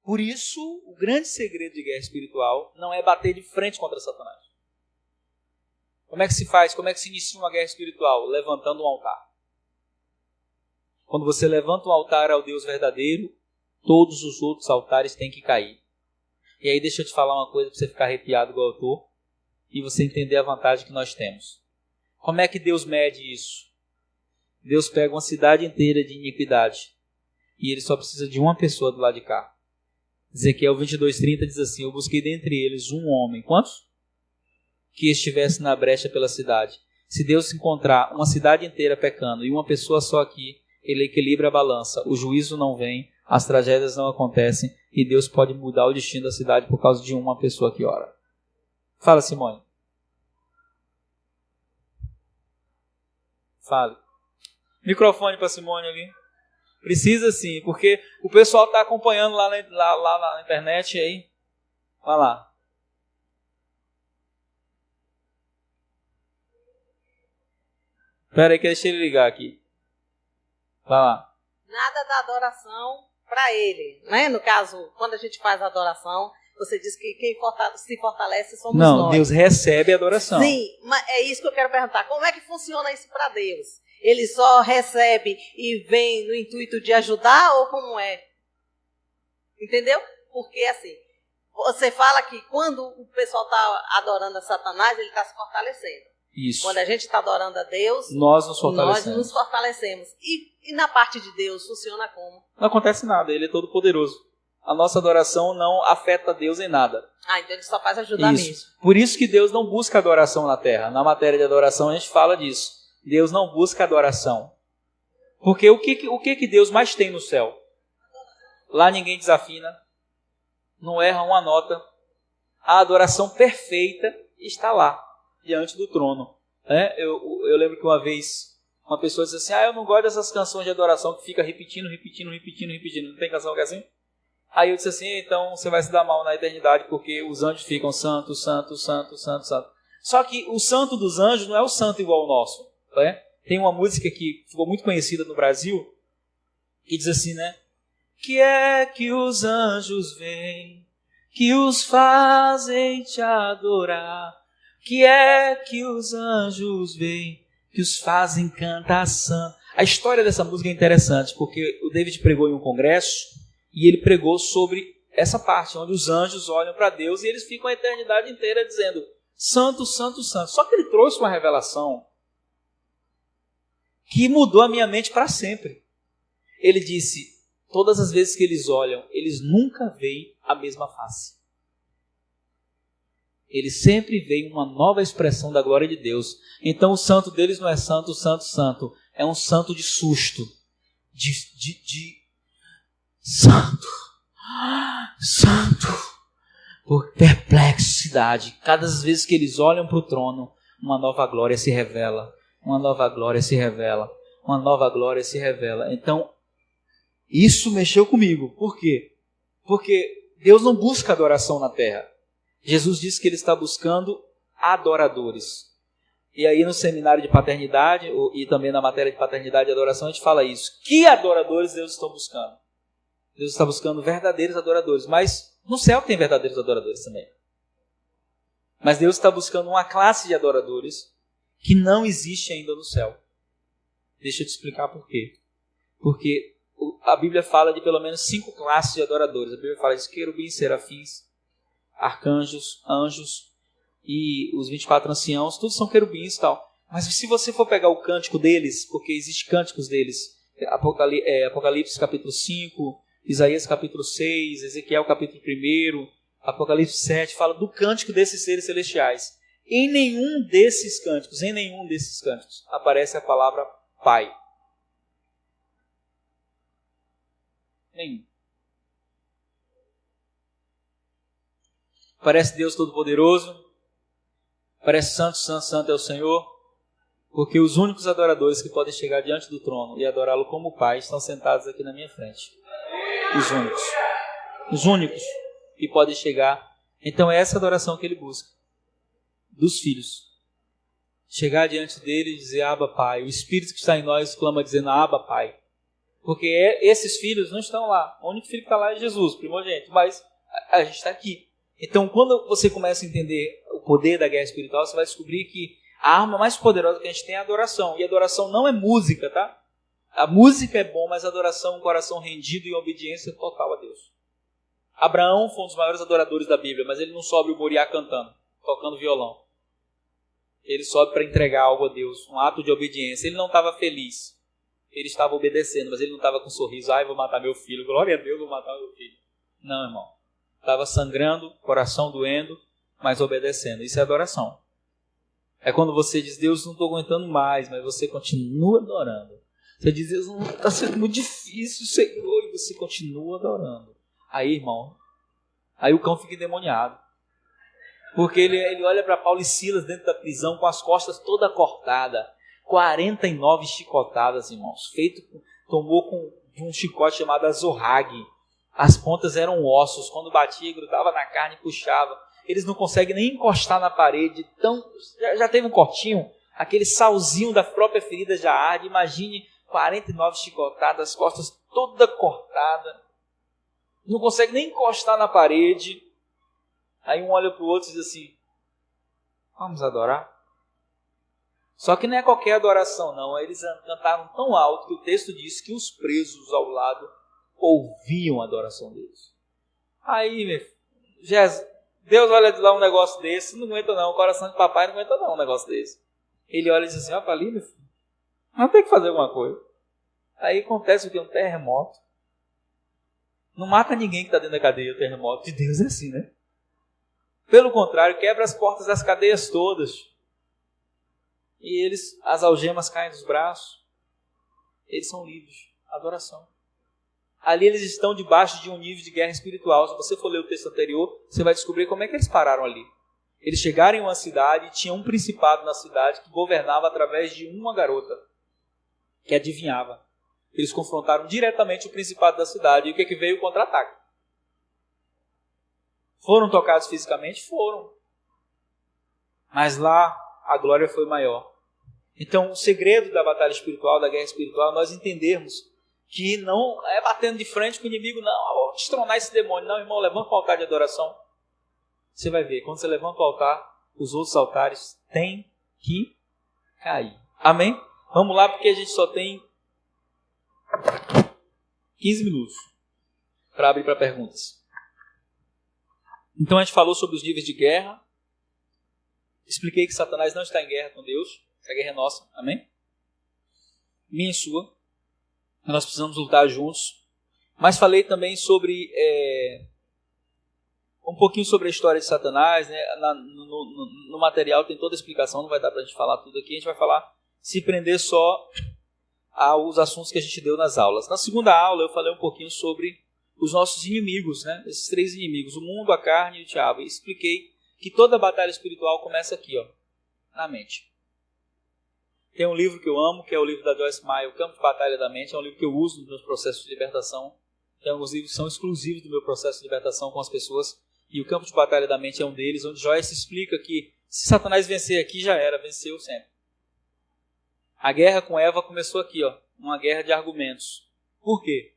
Por isso, o grande segredo de guerra espiritual não é bater de frente contra Satanás. Como é que se faz? Como é que se inicia uma guerra espiritual? Levantando um altar. Quando você levanta um altar ao Deus verdadeiro, todos os outros altares têm que cair. E aí deixa eu te falar uma coisa para você ficar arrepiado igual eu estou e você entender a vantagem que nós temos. Como é que Deus mede isso? Deus pega uma cidade inteira de iniquidade e ele só precisa de uma pessoa do lado de cá. Ezequiel 22:30 diz assim: eu busquei dentre eles um homem. Quantos? Que estivesse na brecha pela cidade. Se Deus encontrar uma cidade inteira pecando e uma pessoa só aqui, ele equilibra a balança. O juízo não vem, as tragédias não acontecem e Deus pode mudar o destino da cidade por causa de uma pessoa que ora. Fala, Simone. Fale. Microfone para Simone ali. Precisa sim, porque o pessoal está acompanhando lá na internet aí. Vai lá. Espera aí que deixa ele ligar aqui. Vai lá. Nada da adoração para ele, né? No caso, quando a gente faz a adoração, você diz que quem se fortalece somos nós. Não, Deus recebe a adoração. Sim, mas é isso que eu quero perguntar. Como é que funciona isso para Deus? Ele só recebe e vem no intuito de ajudar ou como é? Entendeu? Porque assim, você fala que quando o pessoal está adorando a Satanás, ele está se fortalecendo. Isso. Quando a gente está adorando a Deus, nós nos fortalecemos. E na parte de Deus, funciona como? Não acontece nada, ele é todo poderoso. A nossa adoração não afeta Deus em nada. Ah, então ele só faz ajudar mesmo. Por isso que Deus não busca adoração na terra. Na matéria de adoração a gente fala disso. Deus não busca adoração. Porque o que Deus mais tem no céu? Lá ninguém desafina, não erra uma nota. A adoração perfeita está lá, diante do trono. Eu lembro que uma vez uma pessoa disse assim: eu não gosto dessas canções de adoração que fica repetindo. Não tem canção que é assim? Aí eu disse assim: então você vai se dar mal na eternidade, porque os anjos ficam santo, santo, santo, santo, santo. Só que o santo dos anjos não é o santo igual ao nosso. Tem uma música que ficou muito conhecida no Brasil, que diz assim, né? Que é que os anjos vêm, que os fazem te adorar. Que é que os anjos vêm, que os fazem cantar santo. A história dessa música é interessante, porque o David pregou em um congresso, e ele pregou sobre essa parte, onde os anjos olham para Deus, e eles ficam a eternidade inteira dizendo, santo, santo, santo. Só que ele trouxe uma revelação que mudou a minha mente para sempre. Ele disse, todas as vezes que eles olham, eles nunca veem a mesma face. Eles sempre veem uma nova expressão da glória de Deus. Então o santo deles não é santo, santo, santo. É um santo de susto. De santo. Santo. Por perplexidade. Cada vez que eles olham para o trono, uma nova glória se revela. Uma nova glória se revela. Uma nova glória se revela. Então, isso mexeu comigo. Por quê? Porque Deus não busca adoração na terra. Jesus disse que ele está buscando adoradores. E aí no seminário de paternidade, e também na matéria de paternidade e adoração, a gente fala isso. Que adoradores Deus está buscando? Deus está buscando verdadeiros adoradores. Mas no céu tem verdadeiros adoradores também. Mas Deus está buscando uma classe de adoradores que não existe ainda no céu. Deixa eu te explicar por quê. Porque a Bíblia fala de pelo menos 5 classes de adoradores. A Bíblia fala de querubins, serafins, arcanjos, anjos e os 24 anciãos, todos são querubins e tal. Mas se você for pegar o cântico deles, porque existem cânticos deles, Apocalipse capítulo 5, Isaías capítulo 6, Ezequiel capítulo 1, Apocalipse 7, fala do cântico desses seres celestiais. Em nenhum desses cânticos aparece a palavra Pai. Nenhum. Parece Deus Todo-Poderoso, parece santo, santo, santo é o Senhor, porque os únicos adoradores que podem chegar diante do trono e adorá-lo como Pai estão sentados aqui na minha frente. Os únicos que podem chegar. Então é essa adoração que ele busca, dos filhos. Chegar diante dele e dizer, Abba Pai. O Espírito que está em nós clama dizendo, Abba Pai. Porque esses filhos não estão lá. O único filho que está lá é Jesus, primogênito. Mas a gente está aqui. Então, quando você começa a entender o poder da guerra espiritual, você vai descobrir que a arma mais poderosa que a gente tem é a adoração. E a adoração não é música, tá? A música é bom, mas a adoração é um coração rendido e obediência total a Deus. Abraão foi um dos maiores adoradores da Bíblia, mas ele não sobe o Moriá cantando, tocando violão. Ele sobe para entregar algo a Deus, um ato de obediência. Ele não estava feliz. Ele estava obedecendo, mas ele não estava com um sorriso. Ai, vou matar meu filho. Glória a Deus, vou matar meu filho. Não, irmão. Estava sangrando, coração doendo, mas obedecendo. Isso é adoração. É quando você diz, Deus, não estou aguentando mais, mas você continua adorando. Você diz, Deus, está sendo muito difícil, Senhor, e você continua adorando. Aí, irmão, aí o cão fica endemoniado. Porque ele olha para Paulo e Silas dentro da prisão com as costas toda cortada. 49 chicotadas, irmãos. Tomou com um chicote chamado azorrague. As pontas eram ossos. Quando batia, grudava na carne e puxava. Eles não conseguem nem encostar na parede. Já teve um cortinho? Aquele salzinho da própria ferida já arde. Imagine 49 chicotadas, as costas toda cortada. Não consegue nem encostar na parede. Aí um olha para o outro e diz assim, vamos adorar? Só que não é qualquer adoração, não. Eles cantaram tão alto que o texto diz que os presos ao lado ouviam a adoração deles. Aí, meu filho, Deus olha de lá um negócio desse, não aguenta não, o coração de papai não aguenta não um negócio desse. Ele olha e diz assim, ó, para ali, meu filho, não tem que fazer alguma coisa. Aí acontece o que? Um terremoto. Não mata ninguém que está dentro da cadeia, o terremoto de Deus é assim, né? Pelo contrário, quebra as portas das cadeias todas. E as algemas caem dos braços. Eles são livres. Adoração. Ali eles estão debaixo de um nível de guerra espiritual. Se você for ler o texto anterior, você vai descobrir como é que eles pararam ali. Eles chegaram em uma cidade e tinha um principado na cidade que governava através de uma garota que adivinhava. Eles confrontaram diretamente o principado da cidade. E o que veio? O contra-ataque. Foram tocados fisicamente? Foram. Mas lá a glória foi maior. Então o segredo da batalha espiritual, da guerra espiritual, é nós entendermos que não é batendo de frente com o inimigo, não, vou destronar esse demônio. Não, irmão, levanta o altar de adoração. Você vai ver, quando você levanta o altar, os outros altares têm que cair. Amém? Vamos lá, porque a gente só tem 15 minutos para abrir para perguntas. Então a gente falou sobre os níveis de guerra. Expliquei que Satanás não está em guerra com Deus. A guerra é nossa. Amém? Minha e sua. Nós precisamos lutar juntos. Mas falei também sobre um pouquinho sobre a história de Satanás. Né? No material tem toda a explicação. Não vai dar para a gente falar tudo aqui. A gente vai falar, se prender só aos assuntos que a gente deu nas aulas. Na segunda aula eu falei um pouquinho sobre os nossos inimigos, né? Esses 3 inimigos, o mundo, a carne e o diabo. E expliquei que toda batalha espiritual começa aqui, ó, na mente. Tem um livro que eu amo, que é o livro da Joyce Meyer, O Campo de Batalha da Mente. É um livro que eu uso nos meus processos de libertação. Tem alguns livros que são exclusivos do meu processo de libertação com as pessoas. E O Campo de Batalha da Mente é um deles, onde Joyce explica que se Satanás vencer aqui, já era, venceu sempre. A guerra com Eva começou aqui, ó, uma guerra de argumentos. Por quê?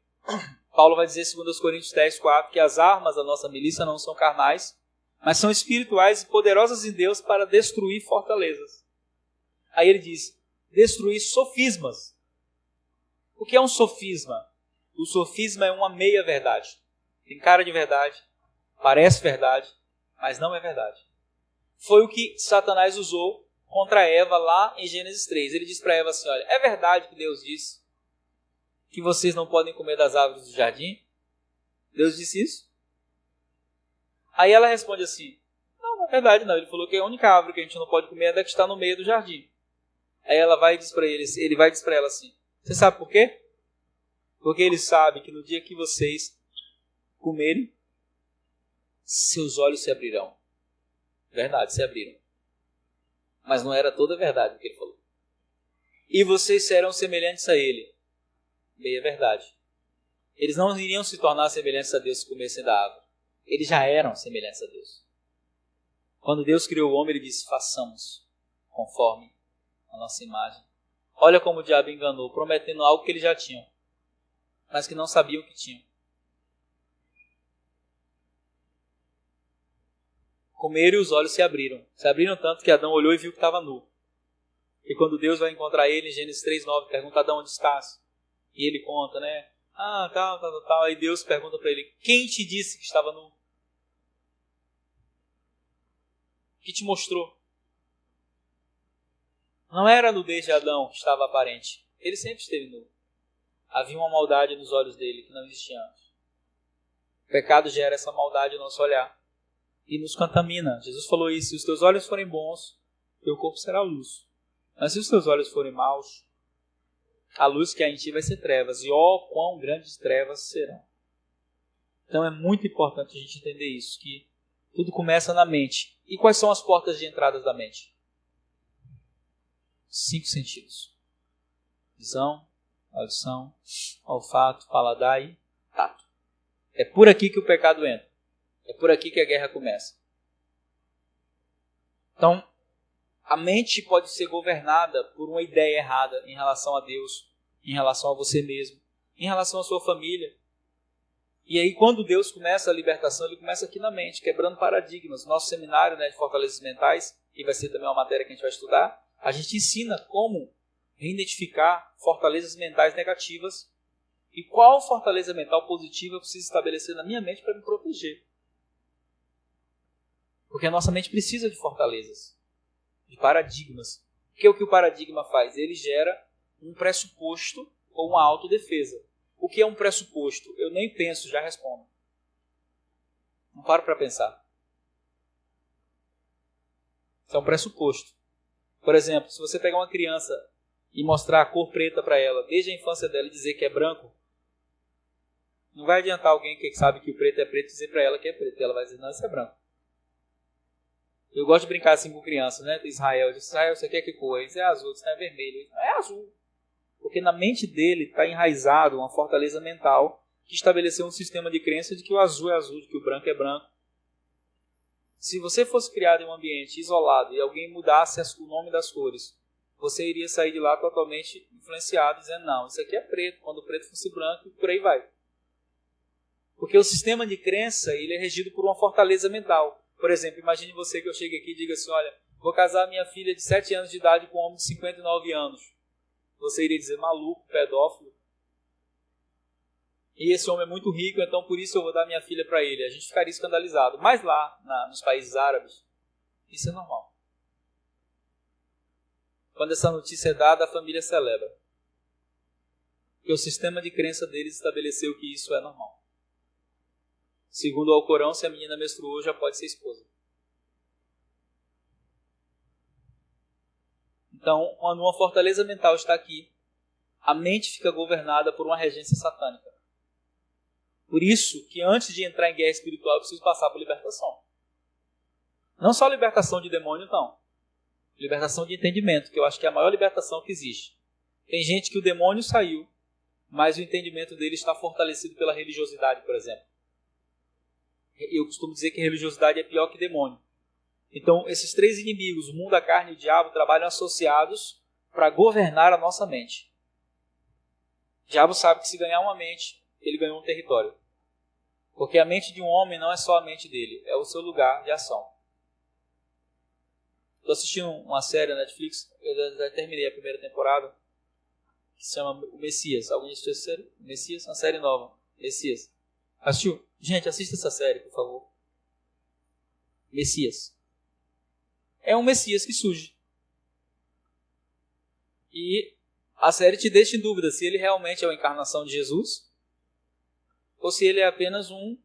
Paulo vai dizer em 2 Coríntios 10:4 que as armas da nossa milícia não são carnais, mas são espirituais e poderosas em Deus para destruir fortalezas. Aí ele diz, destruir sofismas. O que é um sofisma? O sofisma é uma meia-verdade. Tem cara de verdade, parece verdade, mas não é verdade. Foi o que Satanás usou contra Eva lá em Gênesis 3. Ele diz para Eva assim, olha, é verdade que Deus disse que vocês não podem comer das árvores do jardim? Deus disse isso? Aí ela responde assim, não é verdade não. Ele falou que a única árvore que a gente não pode comer é da que está no meio do jardim. Aí ela vai e diz para ele vai dizer para ela assim, você sabe por quê? Porque ele sabe que no dia que vocês comerem, seus olhos se abrirão. Verdade, se abriram. Mas não era toda a verdade o que ele falou. E vocês serão semelhantes a ele. Meia verdade. Eles não iriam se tornar semelhantes a Deus se comessem da árvore. Eles já eram semelhantes a Deus. Quando Deus criou o homem, ele disse, façamos conforme a nossa imagem. Olha como o diabo enganou, prometendo algo que eles já tinham. mas que não sabiam o que tinham. Comeram e os olhos se abriram. Se abriram tanto que Adão olhou e viu que estava nu. E quando Deus vai encontrar ele, em Gênesis 3:9, pergunta: Adão, onde estás? E ele conta, né? Tal. Aí Deus pergunta para ele: quem te disse que estava nu? Que te mostrou? Não era a nudez de Adão que estava aparente. Ele sempre esteve nu. Havia uma maldade nos olhos dele que não existia antes. O pecado gera essa maldade no nosso olhar e nos contamina. Jesus falou isso: se os teus olhos forem bons, teu corpo será luz. Mas se os teus olhos forem maus, a luz que há em ti vai ser trevas. E quão grandes trevas serão. Então é muito importante a gente entender isso, que tudo começa na mente. E quais são as portas de entrada da mente? 5 sentidos: visão, audição, olfato, paladar e tato. É por aqui que o pecado entra. É por aqui que a guerra começa. Então, a mente pode ser governada por uma ideia errada em relação a Deus, em relação a você mesmo, em relação à sua família. E aí, quando Deus começa a libertação, ele começa aqui na mente, quebrando paradigmas. Nosso seminário, de fortalezas mentais, e vai ser também uma matéria que a gente vai estudar, a gente ensina como reidentificar fortalezas mentais negativas e qual fortaleza mental positiva eu preciso estabelecer na minha mente para me proteger. Porque a nossa mente precisa de fortalezas, de paradigmas. Porque o que o paradigma faz? Ele gera um pressuposto ou uma autodefesa. O que é um pressuposto? Eu nem penso, já respondo. Não paro para pensar. Isso é um pressuposto. Por exemplo, se você pegar uma criança e mostrar a cor preta para ela, desde a infância dela, e dizer que é branco, não vai adiantar alguém que sabe que o preto é preto dizer para ela que é preto. Ela vai dizer: não, isso é branco. Eu gosto de brincar assim com criança, né? Israel, eu disse: Israel, você quer que cor? Isso é azul, isso é vermelho. Disse, é azul. Porque na mente dele está enraizado uma fortaleza mental que estabeleceu um sistema de crença de que o azul é azul, de que o branco é branco. Se você fosse criado em um ambiente isolado e alguém mudasse o nome das cores, você iria sair de lá totalmente influenciado, dizendo: não, isso aqui é preto, quando o preto fosse branco, e por aí vai. Porque o sistema de crença ele é regido por uma fortaleza mental. Por exemplo, imagine você que eu chegue aqui e diga assim: olha, vou casar minha filha de 7 anos de idade com um homem de 59 anos. Você iria dizer: maluco, pedófilo. E esse homem é muito rico, então por isso eu vou dar minha filha para ele. A gente ficaria escandalizado. Mas lá, nos países árabes, isso é normal. Quando essa notícia é dada, a família celebra. Porque o sistema de crença deles estabeleceu que isso é normal. Segundo o Alcorão, se a menina menstruou, já pode ser esposa. Então, quando uma fortaleza mental está aqui, a mente fica governada por uma regência satânica. Por isso que antes de entrar em guerra espiritual, eu preciso passar por libertação. Não só libertação de demônio, não. Libertação de entendimento, que eu acho que é a maior libertação que existe. Tem gente que o demônio saiu, mas o entendimento dele está fortalecido pela religiosidade, por exemplo. Eu costumo dizer que religiosidade é pior que demônio. Então, esses 3 inimigos, o mundo, a carne e o diabo, trabalham associados para governar a nossa mente. O diabo sabe que se ganhar uma mente, ele ganhou um território. Porque a mente de um homem não é só a mente dele, é o seu lugar de ação. Estou assistindo uma série na Netflix, eu já terminei a primeira temporada, que se chama O Messias. Alguém assistiu essa série? Messias? Uma série nova. Messias. Assistiu? Gente, assista essa série, por favor. Messias. É um Messias que surge. E a série te deixa em dúvida se ele realmente é a encarnação de Jesus ou se ele é apenas um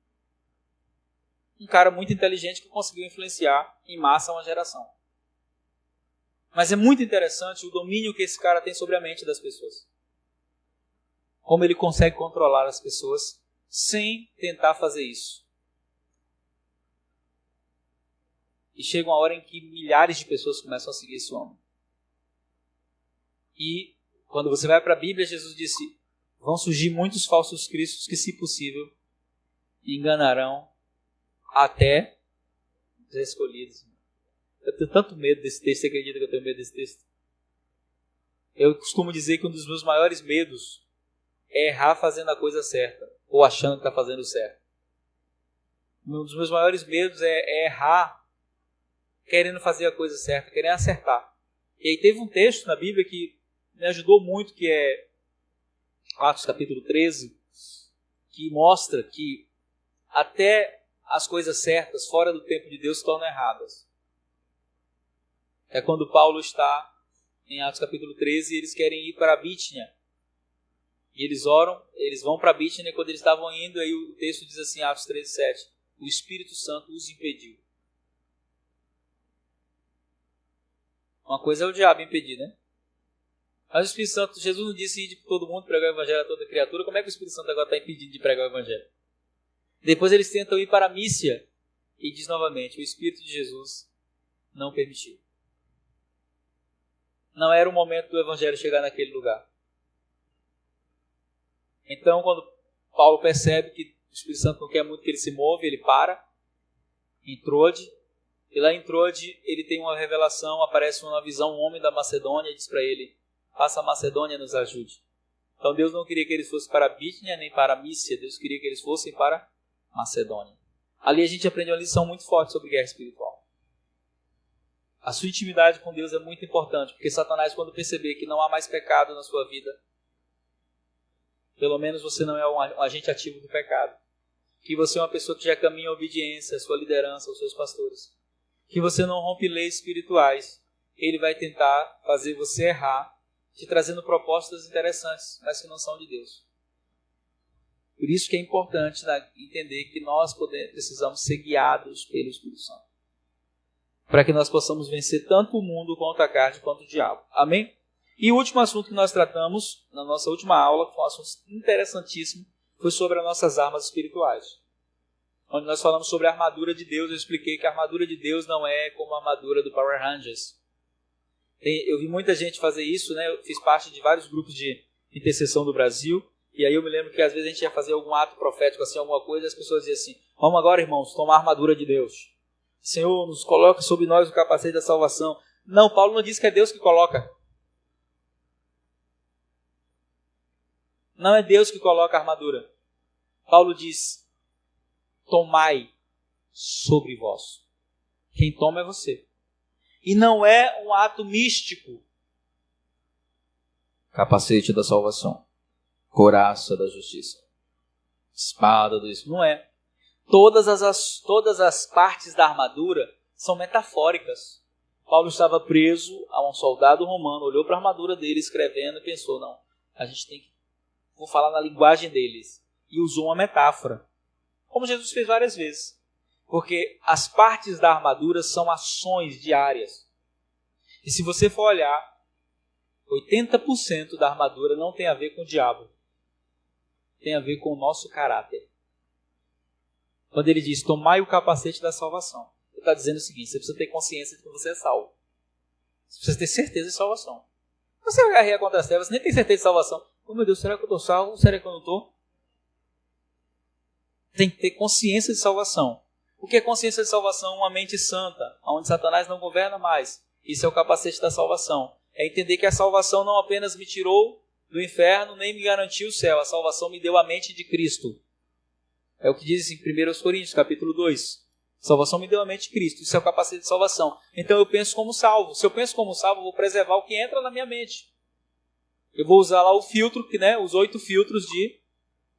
cara muito inteligente que conseguiu influenciar em massa uma geração. Mas é muito interessante o domínio que esse cara tem sobre a mente das pessoas. Como ele consegue controlar as pessoas sem tentar fazer isso. E chega uma hora em que milhares de pessoas começam a seguir esse homem. E quando você vai para a Bíblia, Jesus disse: vão surgir muitos falsos cristos que, se possível, enganarão até os escolhidos. Eu tenho tanto medo desse texto. Você acredita que eu tenho medo desse texto? Eu costumo dizer que um dos meus maiores medos é errar fazendo a coisa certa, ou achando que está fazendo certo. Um dos meus maiores medos é errar querendo fazer a coisa certa, querendo acertar. E aí teve um texto na Bíblia que me ajudou muito, que é Atos capítulo 13, que mostra que até as coisas certas, fora do tempo de Deus, se tornam erradas. É quando Paulo está em Atos capítulo 13 e eles querem ir para a Bítia. E eles oram, eles vão para a Bítia, e quando eles estavam indo, aí o texto diz assim, Atos 13, 7, o Espírito Santo os impediu. Uma coisa é o diabo impedir, né? Mas o Espírito Santo, Jesus não disse ir de todo mundo pregar o Evangelho a toda criatura. Como é que o Espírito Santo agora está impedindo de pregar o Evangelho? Depois eles tentam ir para a Mísia e diz novamente, o Espírito de Jesus não permitiu. Não era o momento do Evangelho chegar naquele lugar. Então, quando Paulo percebe que o Espírito Santo não quer muito que ele se move, ele para em Trode. E lá em Trode ele tem uma revelação, aparece uma visão, um homem da Macedônia diz para ele, faça a Macedônia nos ajude. Então Deus não queria que eles fossem para a Bítia nem para a Mísia, Deus queria que eles fossem para a Macedônia. Ali a gente aprende uma lição muito forte sobre guerra espiritual. A sua intimidade com Deus é muito importante, porque Satanás, quando perceber que não há mais pecado na sua vida, pelo menos você não é um agente ativo do pecado, que você é uma pessoa que já caminha em obediência à sua liderança, aos seus pastores, que você não rompe leis espirituais, ele vai tentar fazer você errar, te trazendo propostas interessantes, mas que não são de Deus. Por isso que é importante entender que nós precisamos ser guiados pelo Espírito Santo, para que nós possamos vencer tanto o mundo quanto a carne, quanto o diabo. Amém? E o último assunto que nós tratamos na nossa última aula, que foi um assunto interessantíssimo, foi sobre as nossas armas espirituais. Onde nós falamos sobre a armadura de Deus, eu expliquei que a armadura de Deus não é como a armadura do Power Rangers. Eu vi muita gente fazer isso, né? Eu fiz parte de vários grupos de intercessão do Brasil, e aí eu me lembro que às vezes a gente ia fazer algum ato profético, assim, alguma coisa, e as pessoas diziam assim, vamos agora, irmãos, tomar a armadura de Deus. Senhor, nos coloca sobre nós o capacete da salvação. Não, Paulo não diz que é Deus que coloca. Não é Deus que coloca a armadura. Paulo diz, tomai sobre vós. Quem toma é você. E não é um ato místico. Capacete da salvação. Couraça da justiça. Espada do Espírito. Não é. Todas as partes da armadura são metafóricas. Paulo estava preso a um soldado romano, olhou para a armadura dele escrevendo e pensou, não, a gente tem que... Vou falar na linguagem deles. E usou uma metáfora. Como Jesus fez várias vezes. Porque as partes da armadura são ações diárias. E se você for olhar, 80% da armadura não tem a ver com o diabo. Tem a ver com o nosso caráter. Quando ele diz, tomai o capacete da salvação. Ele está dizendo o seguinte, você precisa ter consciência de que você é salvo. Você precisa ter certeza de salvação. Você vai guerrear contra as trevas, você nem tem certeza de salvação. Oh meu Deus, será que eu estou salvo? Será que eu não estou? Tem que ter consciência de salvação. O que é consciência de salvação? Uma mente santa, onde Satanás não governa mais. Isso é o capacete da salvação. É entender que a salvação não apenas me tirou do inferno, nem me garantiu o céu. A salvação me deu a mente de Cristo. É o que diz em 1 Coríntios, capítulo 2. Salvação me deu a mente de Cristo. Isso é o capacete de salvação. Então eu penso como salvo. Se eu penso como salvo, eu vou preservar o que entra na minha mente. Eu vou usar lá o filtro, os 8 filtros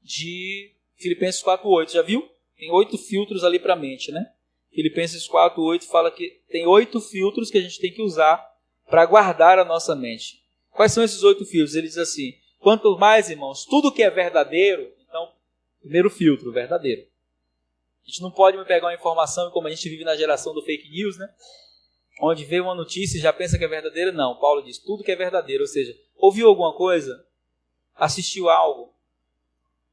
de Filipenses 4:8. Já viu? Tem 8 filtros ali para a mente, né? Filipenses 4:8 fala que tem 8 filtros que a gente tem que usar para guardar a nossa mente. Quais são esses 8 filtros? Ele diz assim, quanto mais, irmãos, tudo que é verdadeiro, então, primeiro filtro, verdadeiro. A gente não pode pegar uma informação, e como a gente vive na geração do fake news, né? Onde vê uma notícia e já pensa que é verdadeira. Não, Paulo diz, tudo que é verdadeiro, ou seja, ouviu alguma coisa? Assistiu algo?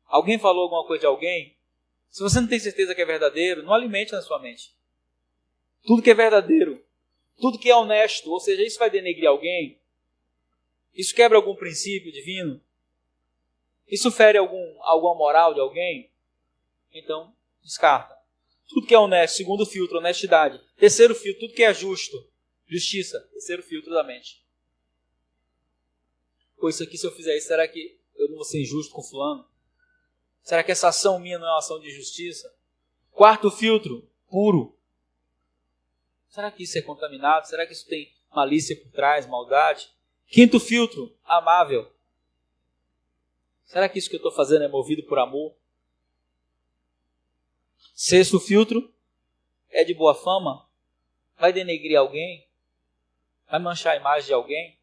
Alguém falou alguma coisa de alguém? Se você não tem certeza que é verdadeiro, não alimente na sua mente. Tudo que é verdadeiro, tudo que é honesto, ou seja, isso vai denegrir alguém? Isso quebra algum princípio divino? Isso fere alguma moral de alguém? Então, descarta. Tudo que é honesto, segundo filtro, honestidade. Terceiro filtro, tudo que é justo, justiça. Terceiro filtro da mente. Pô, isso aqui, se eu fizer isso, será que eu não vou ser injusto com fulano? Será que essa ação minha não é uma ação de justiça? Quarto filtro, puro. Será que isso é contaminado? Será que isso tem malícia por trás, maldade? Quinto filtro, amável. Será que isso que eu estou fazendo é movido por amor? Sexto filtro, é de boa fama? Vai denegrir alguém? Vai manchar a imagem de alguém?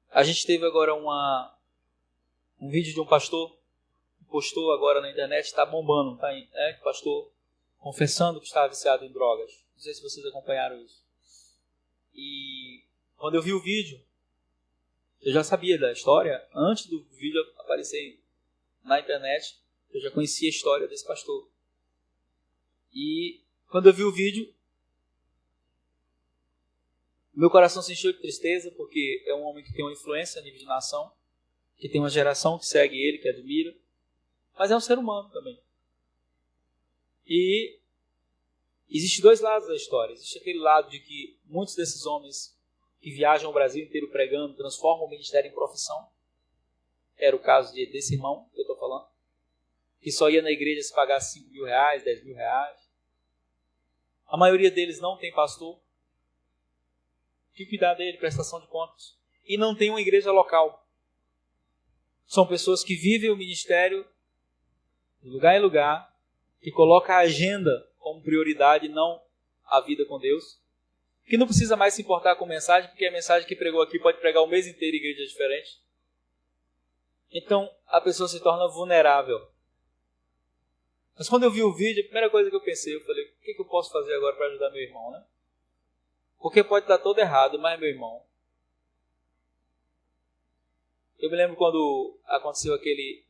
A gente teve agora um vídeo de um pastor que postou agora na internet, está bombando, tá? Pastor confessando que estava viciado em drogas. Não sei se vocês acompanharam isso. E quando eu vi o vídeo, eu já sabia da história. Antes do vídeo aparecer na internet, eu já conhecia a história desse pastor. E quando eu vi o vídeo, meu coração se encheu de tristeza, porque é um homem que tem uma influência a nível de nação, que tem uma geração que segue ele, que admira, mas é um ser humano também. E existem dois lados da história. Existe aquele lado de que muitos desses homens que viajam o Brasil inteiro pregando, transformam o ministério em profissão. Era o caso desse irmão que eu estou falando, que só ia na igreja se pagasse 5 mil reais, 10 mil reais. A maioria deles não tem pastor que cuidar dele, prestação de contas. E não tem uma igreja local. São pessoas que vivem o ministério de lugar em lugar, que colocam a agenda como prioridade, não a vida com Deus, que não precisa mais se importar com mensagem, porque a mensagem que pregou aqui pode pregar o mês inteiro em igreja diferente. Então, a pessoa se torna vulnerável. Mas quando eu vi o vídeo, a primeira coisa que eu pensei, eu falei, o que eu posso fazer agora para ajudar meu irmão, né? Porque pode estar todo errado, mas meu irmão. Eu me lembro quando aconteceu aquele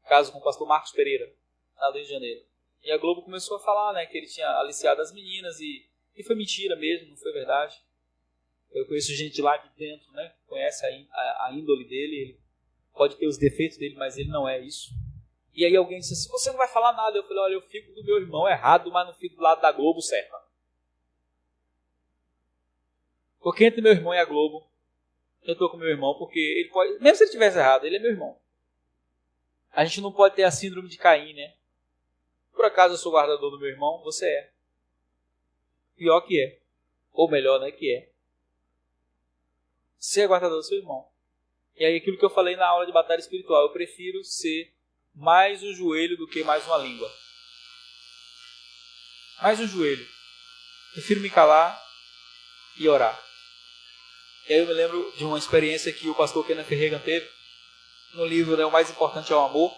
caso com o pastor Marcos Pereira, lá do Rio de Janeiro. E a Globo começou a falar, né, que ele tinha aliciado as meninas e foi mentira mesmo, não foi verdade. Eu conheço gente lá de dentro, né, conhece a índole dele, ele pode ter os defeitos dele, mas ele não é isso. E aí alguém disse assim, você não vai falar nada. Eu falei, olha, eu fico do meu irmão errado, mas não fico do lado da Globo certa. Porque entre meu irmão e a Globo, eu estou com meu irmão, porque ele pode, mesmo se ele estivesse errado, ele é meu irmão. A gente não pode ter a síndrome de Caim, né? Por acaso eu sou guardador do meu irmão? Você é. Pior que é. Ou melhor, né, que é. Você é guardador do seu irmão. E aí aquilo que eu falei na aula de batalha espiritual, eu prefiro ser mais um joelho do que mais uma língua. Mais um joelho. Prefiro me calar e orar. E aí eu me lembro de uma experiência que o pastor Kenneth Reagan teve no livro, né, O Mais Importante é o Amor.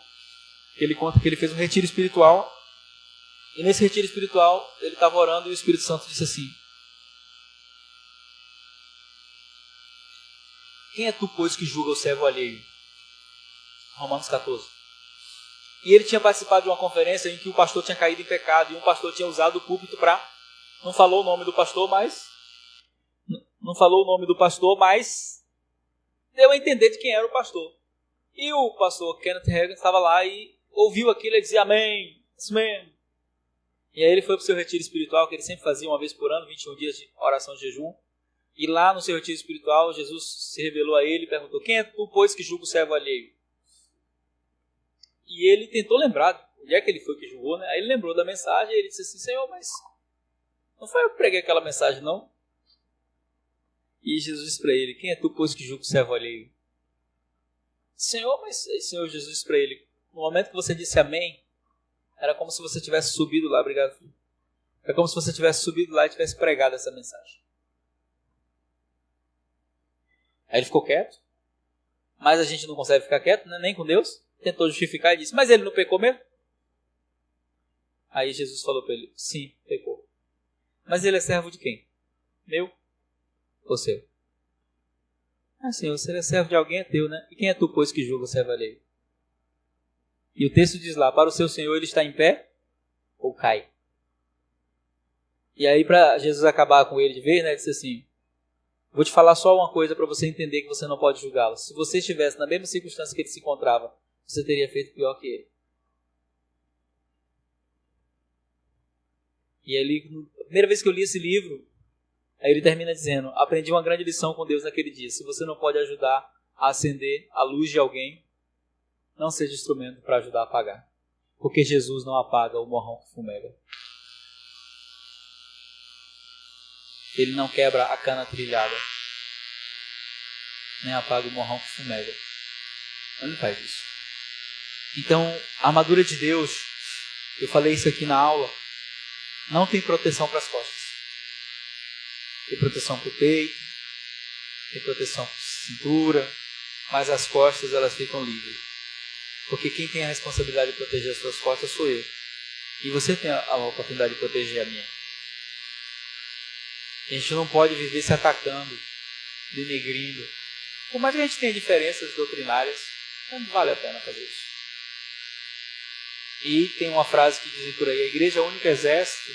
Ele conta que ele fez um retiro espiritual. E nesse retiro espiritual, ele estava orando e o Espírito Santo disse assim, quem é tu, pois, que julga o servo alheio? Romanos 14. E ele tinha participado de uma conferência em que o pastor tinha caído em pecado e um pastor tinha usado o púlpito para... Não falou o nome do pastor, mas deu a entender de quem era o pastor. E o pastor Kenneth Reagan estava lá e ouviu aquilo e dizia, amém, isso mesmo. E aí ele foi para o seu retiro espiritual, que ele sempre fazia uma vez por ano, 21 dias de oração de jejum. E lá no seu retiro espiritual, Jesus se revelou a ele e perguntou, quem é tu, pois, que julga o servo alheio? E ele tentou lembrar onde é que ele foi que julgou, né? Aí ele lembrou da mensagem e ele disse assim, Senhor, mas não foi eu que preguei aquela mensagem, não? E Jesus disse para ele, quem é tu, pois, que julga o servo alheio? Senhor, mas Senhor Jesus disse para ele, no momento que você disse amém, era como se você tivesse subido lá, obrigado, filho. É como se você tivesse subido lá e tivesse pregado essa mensagem. Aí ele ficou quieto, mas a gente não consegue ficar quieto, né? Nem com Deus. Tentou justificar e disse, mas ele não pecou mesmo? Aí Jesus falou para ele, sim, pecou. Mas ele é servo de quem? Meu ou seu? Ah, Senhor, se ele é servo de alguém, é teu, né? E quem é tu, pois, que julga o servo alheio? E o texto diz lá, para o seu Senhor ele está em pé ou cai? E aí para Jesus acabar com ele de vez, né, ele disse assim, vou te falar só uma coisa para você entender que você não pode julgá-lo. Se você estivesse na mesma circunstância que ele se encontrava, você teria feito pior que ele. E aí, a primeira vez que eu li esse livro, aí ele termina dizendo, aprendi uma grande lição com Deus naquele dia. Se você não pode ajudar a acender a luz de alguém, não seja instrumento para ajudar a apagar. Porque Jesus não apaga o morrão que fumega. Ele não quebra a cana trilhada, nem apaga o morrão que fumega. Ele não faz isso. Então, a armadura de Deus, eu falei isso aqui na aula, não tem proteção para as costas. Tem proteção para o peito, tem proteção para a cintura, mas as costas elas ficam livres. Porque quem tem a responsabilidade de proteger as suas costas sou eu. E você tem a oportunidade de proteger a minha. A gente não pode viver se atacando, denegrindo. Por mais que a gente tenha diferenças doutrinárias, não vale a pena fazer isso. E tem uma frase que dizem por aí: a igreja é o único exército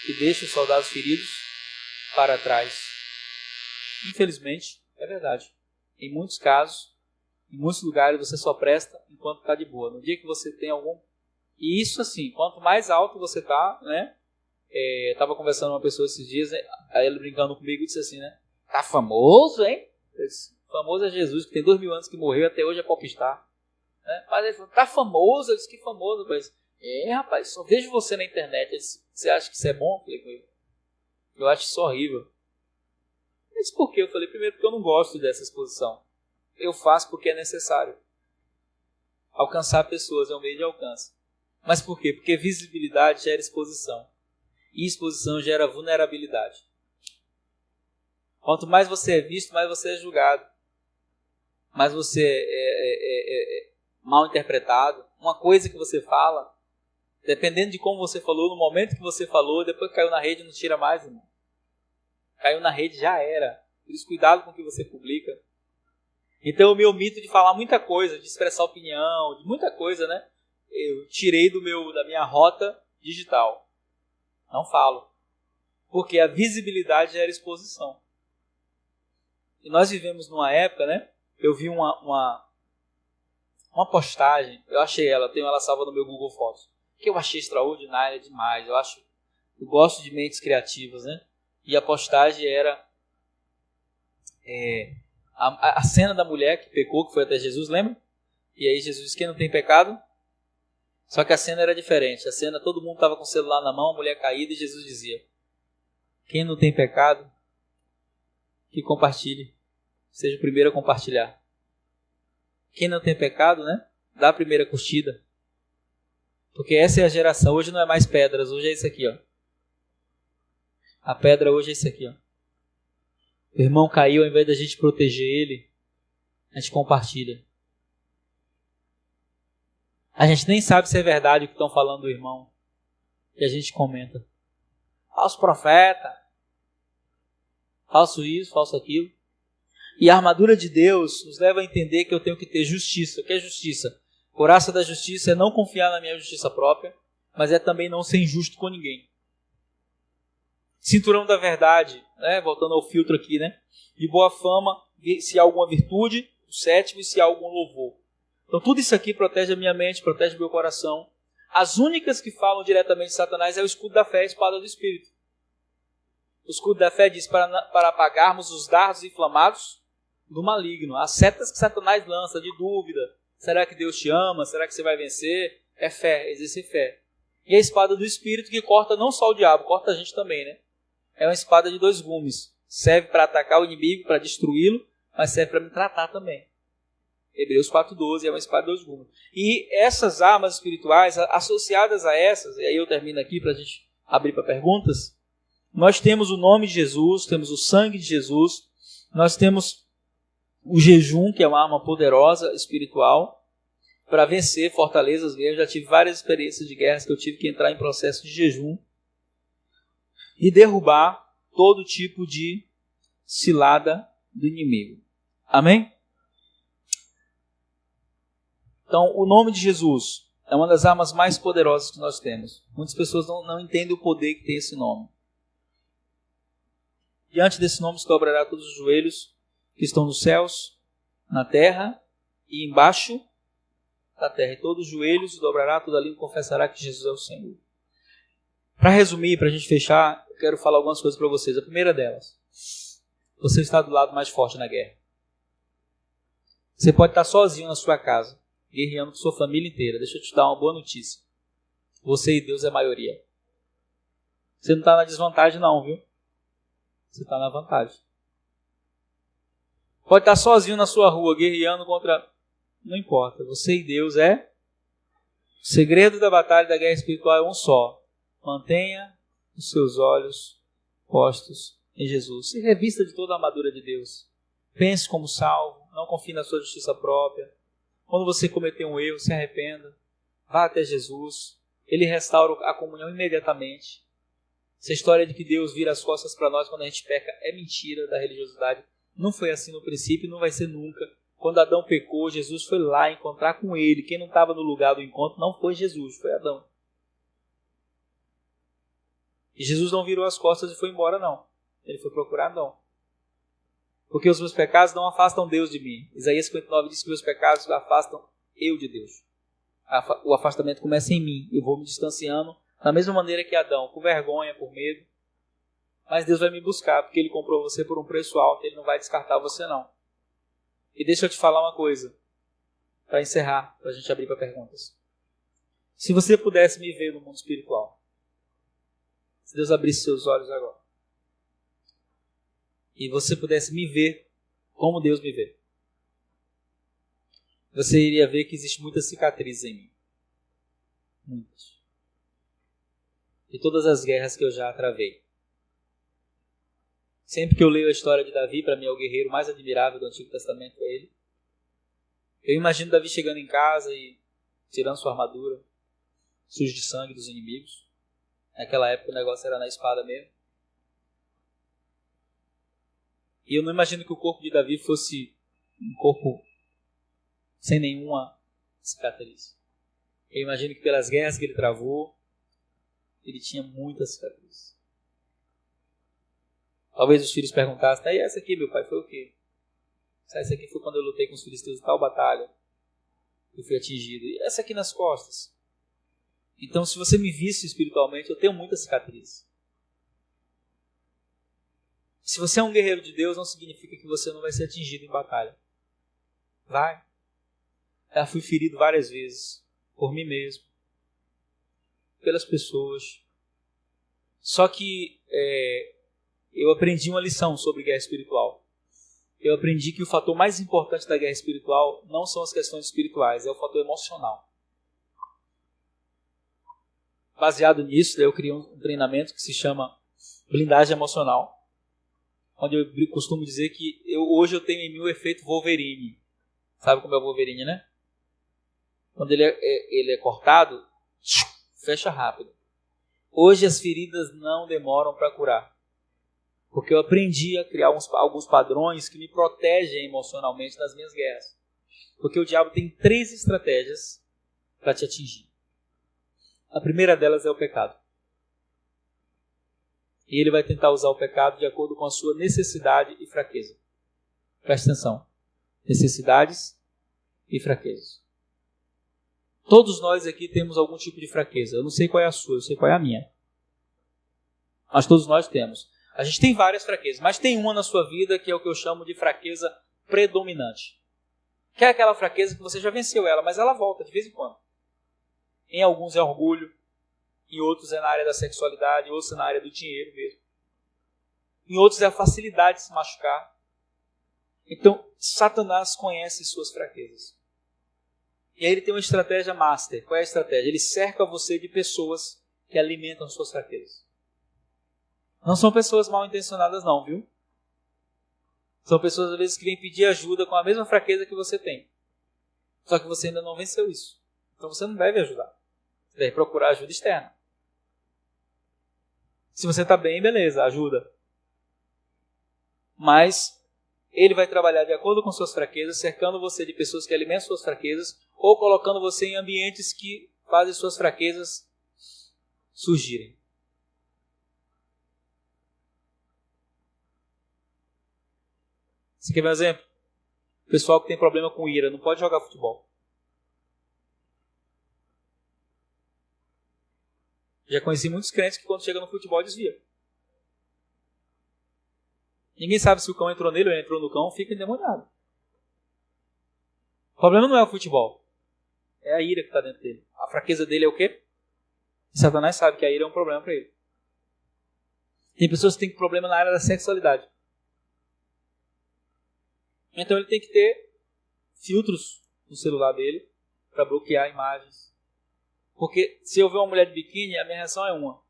que deixa os soldados feridos para trás. Infelizmente, é verdade. Em muitos casos, em muitos lugares, você só presta enquanto está de boa. No dia que você tem algum... E isso assim, quanto mais alto você está, né? Estava conversando com uma pessoa esses dias, né? Aí ele brincando comigo disse assim, né? Tá famoso, hein? Famoso é Jesus, que tem 2000 anos que morreu, até hoje é popstar. Né? Mas ele falou, tá famoso? Eu disse, que famoso, rapaz. Rapaz, só vejo você na internet. Ele disse, você acha que isso é bom? Eu falei com ele. Eu acho isso horrível. Ele disse, por quê? Eu falei, primeiro porque eu não gosto dessa exposição. Eu faço porque é necessário. Alcançar pessoas é um meio de alcance. Mas por quê? Porque visibilidade gera exposição. E exposição gera vulnerabilidade. Quanto mais você é visto, mais você é julgado. Mais você é mal interpretado. Uma coisa que você fala, dependendo de como você falou, no momento que você falou, depois que caiu na rede, não tira mais, irmão. Caiu na rede, já era. Por isso, cuidado com o que você publica. Então eu me omito de falar muita coisa, de expressar opinião, de muita coisa, né? Eu tirei da minha rota digital. Não falo. Porque a visibilidade gera exposição. E nós vivemos numa época, né? Eu vi uma postagem, eu achei ela, tenho ela salva no meu Google Fotos, que eu achei extraordinária demais. Eu gosto de mentes criativas, né? E a postagem era a cena da mulher que pecou, que foi até Jesus, lembra? E aí Jesus disse, quem não tem pecado? Só que a cena era diferente. A cena, todo mundo estava com o celular na mão, a mulher caída, e Jesus dizia, quem não tem pecado, que compartilhe. Seja o primeiro a compartilhar. Quem não tem pecado, né? Dá a primeira curtida. Porque essa é a geração. Hoje não é mais pedras, hoje é isso aqui, ó. A pedra hoje é isso aqui, ó. O irmão caiu, ao invés da gente proteger ele, a gente compartilha. A gente nem sabe se é verdade o que estão falando do irmão. E a gente comenta. Falso profeta. Falso isso, falso aquilo. E a armadura de Deus nos leva a entender que eu tenho que ter justiça. O que é justiça? Couraça da justiça é não confiar na minha justiça própria, mas é também não ser injusto com ninguém. Cinturão da verdade, né? Voltando ao filtro aqui, né? De boa fama, se há alguma virtude, o sétimo, e se há algum louvor. Então tudo isso aqui protege a minha mente, protege o meu coração. As únicas que falam diretamente de Satanás é o escudo da fé e a espada do Espírito. O escudo da fé diz para apagarmos os dardos inflamados do maligno. As setas que Satanás lança de dúvida. Será que Deus te ama? Será que você vai vencer? É fé, exercer fé. E a espada do Espírito que corta não só o diabo, corta a gente também, né? É uma espada de 2 gumes. Serve para atacar o inimigo, para destruí-lo, mas serve para me tratar também. Hebreus 4,12 é uma espada de 2 gumes. E essas armas espirituais, associadas a essas, e aí eu termino aqui para a gente abrir para perguntas, nós temos o nome de Jesus, temos o sangue de Jesus, nós temos o jejum, que é uma arma poderosa, espiritual, para vencer fortalezas mesmo. Já tive várias experiências de guerras que eu tive que entrar em processo de jejum e derrubar todo tipo de cilada do inimigo. Amém? Então, o nome de Jesus é uma das armas mais poderosas que nós temos. Muitas pessoas não entendem o poder que tem esse nome. Diante desse nome se dobrará todos os joelhos que estão nos céus, na terra e embaixo da terra. E todos os joelhos se dobrará, toda língua confessará que Jesus é o Senhor. Para resumir, para a gente fechar, eu quero falar algumas coisas para vocês. A primeira delas, você está do lado mais forte na guerra. Você pode estar sozinho na sua casa, guerreando com sua família inteira. Deixa eu te dar uma boa notícia. Você e Deus é maioria. Você não está na desvantagem não, viu? Você está na vantagem. Pode estar sozinho na sua rua, guerreando contra... Não importa, você e Deus é... O segredo da batalha da guerra espiritual é um só. Mantenha os seus olhos postos em Jesus. Se revista de toda a armadura de Deus. Pense como salvo, não confie na sua justiça própria. Quando você cometer um erro, se arrependa. Vá até Jesus. Ele restaura a comunhão imediatamente. Essa história de que Deus vira as costas para nós quando a gente peca é mentira da religiosidade. Não foi assim no princípio e não vai ser nunca. Quando Adão pecou, Jesus foi lá encontrar com ele. Quem não estava no lugar do encontro não foi Jesus, foi Adão. E Jesus não virou as costas e foi embora, não. Ele foi procurar Adão. Porque os meus pecados não afastam Deus de mim. Isaías 59 diz que meus pecados afastam eu de Deus. O afastamento começa em mim. Eu vou me distanciando da mesma maneira que Adão, com vergonha, por medo. Mas Deus vai me buscar, porque Ele comprou você por um preço alto. Ele não vai descartar você, não. E deixa eu te falar uma coisa, para encerrar, para a gente abrir para perguntas. Se você pudesse me ver no mundo espiritual, se Deus abrisse seus olhos agora, e você pudesse me ver como Deus me vê, você iria ver que existe muitas cicatrizes em mim. Muitas. De todas as guerras que eu já travei. Sempre que eu leio a história de Davi, para mim é o guerreiro mais admirável do Antigo Testamento, é ele. Eu imagino Davi chegando em casa e tirando sua armadura, sujo de sangue dos inimigos. Naquela época o negócio era na espada mesmo. E eu não imagino que o corpo de Davi fosse um corpo sem nenhuma cicatriz. Eu imagino que pelas guerras que ele travou, ele tinha muitas cicatrizes. Talvez os filhos perguntassem, e essa aqui, meu pai, foi o quê? Essa aqui foi quando eu lutei com os filisteus em tal batalha. Eu fui atingido. E essa aqui nas costas. Então, se você me visse espiritualmente, eu tenho muitas cicatrizes. Se você é um guerreiro de Deus, não significa que você não vai ser atingido em batalha. Vai. Já fui ferido várias vezes. Por mim mesmo. Pelas pessoas. Só que eu aprendi uma lição sobre guerra espiritual. Eu aprendi que o fator mais importante da guerra espiritual não são as questões espirituais, é o fator emocional. Baseado nisso, eu criei um treinamento que se chama blindagem emocional, onde eu costumo dizer que hoje eu tenho em mim o efeito Wolverine. Sabe como é o Wolverine, né? Quando ele é cortado, fecha rápido. Hoje as feridas não demoram para curar. Porque eu aprendi a criar alguns padrões que me protegem emocionalmente nas minhas guerras. Porque o diabo tem 3 estratégias para te atingir. A primeira delas é o pecado. E ele vai tentar usar o pecado de acordo com a sua necessidade e fraqueza. Presta atenção. Necessidades e fraquezas. Todos nós aqui temos algum tipo de fraqueza. Eu não sei qual é a sua, eu sei qual é a minha. Mas todos nós temos. A gente tem várias fraquezas, mas tem uma na sua vida que é o que eu chamo de fraqueza predominante. Que é aquela fraqueza que você já venceu ela, mas ela volta de vez em quando. Em alguns é orgulho, em outros é na área da sexualidade, em outros é na área do dinheiro mesmo. Em outros é a facilidade de se machucar. Então, Satanás conhece suas fraquezas. E aí ele tem uma estratégia master. Qual é a estratégia? Ele cerca você de pessoas que alimentam suas fraquezas. Não são pessoas mal intencionadas não, viu? São pessoas às vezes que vêm pedir ajuda com a mesma fraqueza que você tem. Só que você ainda não venceu isso. Então você não deve ajudar. Você deve procurar ajuda externa. Se você está bem, beleza, ajuda. Mas ele vai trabalhar de acordo com suas fraquezas, cercando você de pessoas que alimentam suas fraquezas, ou colocando você em ambientes que fazem suas fraquezas surgirem. Você quer ver um exemplo? O pessoal que tem problema com ira não pode jogar futebol. Já conheci muitos crentes que quando chega no futebol desvia. Ninguém sabe se o cão entrou nele ou entrou no cão, fica endemoniado. O problema não é o futebol. É a ira que está dentro dele. A fraqueza dele é o quê? Satanás sabe que a ira é um problema para ele. Tem pessoas que têm problema na área da sexualidade. Então ele tem que ter filtros no celular dele para bloquear imagens. Porque se eu ver uma mulher de biquíni, a minha reação é uma.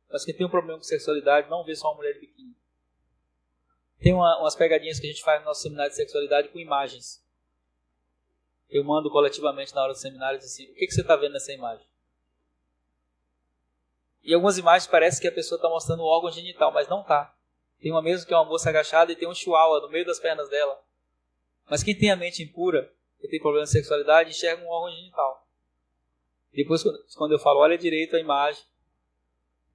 Mas quem tem um problema com sexualidade não vê só uma mulher de biquíni. Tem umas pegadinhas que a gente faz no nosso seminário de sexualidade com imagens. Eu mando coletivamente na hora do seminário e diz assim, o que você está vendo nessa imagem? E algumas imagens parece que a pessoa está mostrando o órgão genital, mas não está. Tem uma mesmo que é uma moça agachada e tem um chihuahua no meio das pernas dela. Mas quem tem a mente impura, que tem problema de sexualidade, enxerga um órgão genital. Depois, quando eu falo, olha direito a imagem,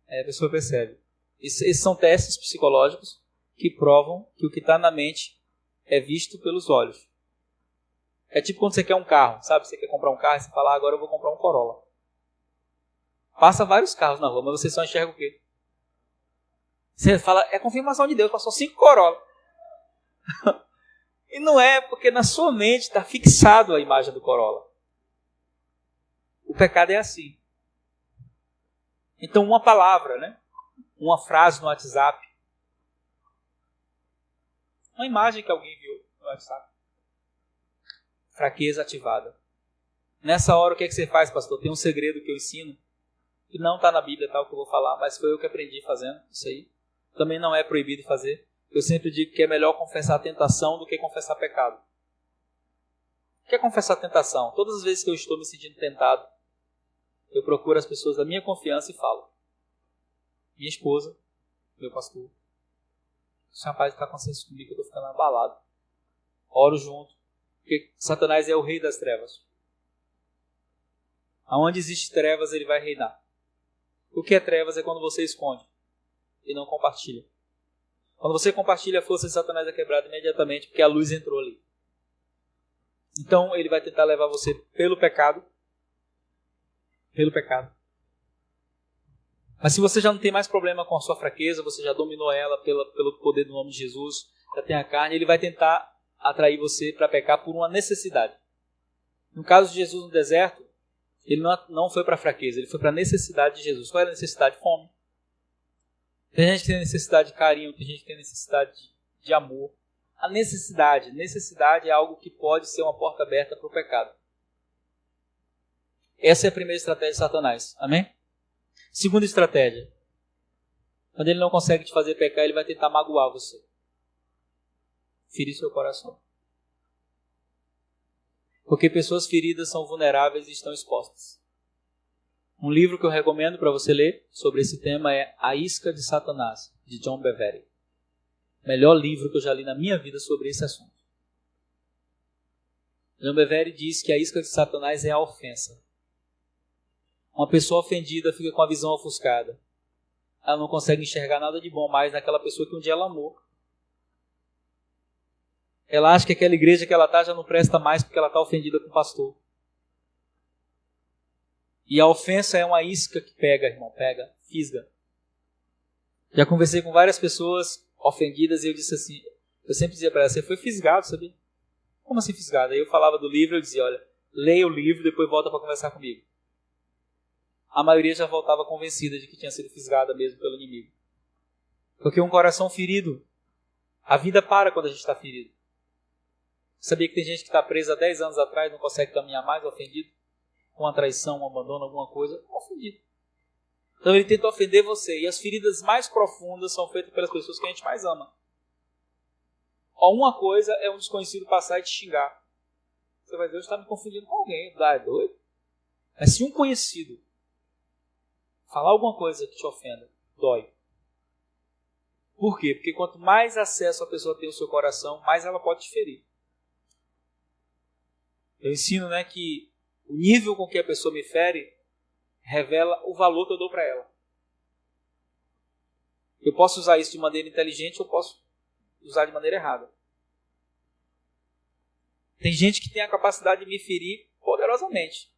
a pessoa percebe. Esses são testes psicológicos que provam que o que está na mente é visto pelos olhos. É tipo quando você quer um carro, sabe? Você quer comprar um carro e você fala, agora eu vou comprar um Corolla. Passa vários carros na rua, mas você só enxerga o quê? Você fala, é confirmação de Deus, passou 5 Corolla. E não é, porque na sua mente está fixado a imagem do Corolla. O pecado é assim. Então uma palavra, né? Uma frase no WhatsApp, uma imagem que alguém viu no WhatsApp, fraqueza ativada. Nessa hora o que você faz, pastor? Tem um segredo que eu ensino, que não está na Bíblia, tal, que eu vou falar, mas foi eu que aprendi fazendo isso aí. Também não é proibido fazer. Eu sempre digo que é melhor confessar tentação do que confessar pecado. O que é confessar tentação? Todas as vezes que eu estou me sentindo tentado, eu procuro as pessoas da minha confiança e falo. Minha esposa, meu pastor, esse rapaz está acontecendo isso comigo, eu estou ficando abalado. Oro junto, porque Satanás é o rei das trevas. Aonde existe trevas, ele vai reinar. O que é trevas é quando você esconde e não compartilha. Quando você compartilha, a força de Satanás é quebrada imediatamente, porque a luz entrou ali. Então, ele vai tentar levar você pelo pecado. Pelo pecado. Mas se você já não tem mais problema com a sua fraqueza, você já dominou ela pelo poder do nome de Jesus, já tem a carne, ele vai tentar atrair você para pecar por uma necessidade. No caso de Jesus no deserto, ele não foi para a fraqueza, ele foi para a necessidade de Jesus. Qual era a necessidade? Fome. Tem gente que tem necessidade de carinho, tem gente que tem necessidade de amor. A necessidade é algo que pode ser uma porta aberta para o pecado. Essa é a primeira estratégia de Satanás. Amém? Segunda estratégia. Quando ele não consegue te fazer pecar, ele vai tentar magoar você. Ferir seu coração. Porque pessoas feridas são vulneráveis e estão expostas. Um livro que eu recomendo para você ler sobre esse tema é A Isca de Satanás, de John Bevere. Melhor livro que eu já li na minha vida sobre esse assunto. John Bevere diz que a isca de Satanás é a ofensa. Uma pessoa ofendida fica com a visão ofuscada. Ela não consegue enxergar nada de bom mais naquela pessoa que um dia ela amou. Ela acha que aquela igreja que ela está já não presta mais porque ela está ofendida com o pastor. E a ofensa é uma isca que pega, irmão, pega, fisga. Já conversei com várias pessoas ofendidas e eu disse assim, eu sempre dizia para ela, você foi fisgado, sabia? Como assim fisgado? Aí eu falava do livro e eu dizia, olha, leia o livro e depois volta para conversar comigo. A maioria já voltava convencida de que tinha sido fisgada mesmo pelo inimigo. Porque um coração ferido, a vida para quando a gente está ferido. Sabia que tem gente que está presa há 10 anos atrás e não consegue caminhar mais, ofendido? Com uma traição, um abandono, alguma coisa, ofendido. Então ele tenta ofender você. E as feridas mais profundas são feitas pelas pessoas que a gente mais ama. Uma coisa é um desconhecido passar e te xingar. Você vai ver, Deus está me confundindo com alguém. É doido? Mas se um conhecido falar alguma coisa que te ofenda, dói. Por quê? Porque quanto mais acesso a pessoa tem ao seu coração, mais ela pode te ferir. Eu ensino, que o nível com que a pessoa me fere revela o valor que eu dou para ela. Eu posso usar isso de maneira inteligente ou posso usar de maneira errada. Tem gente que tem a capacidade de me ferir poderosamente.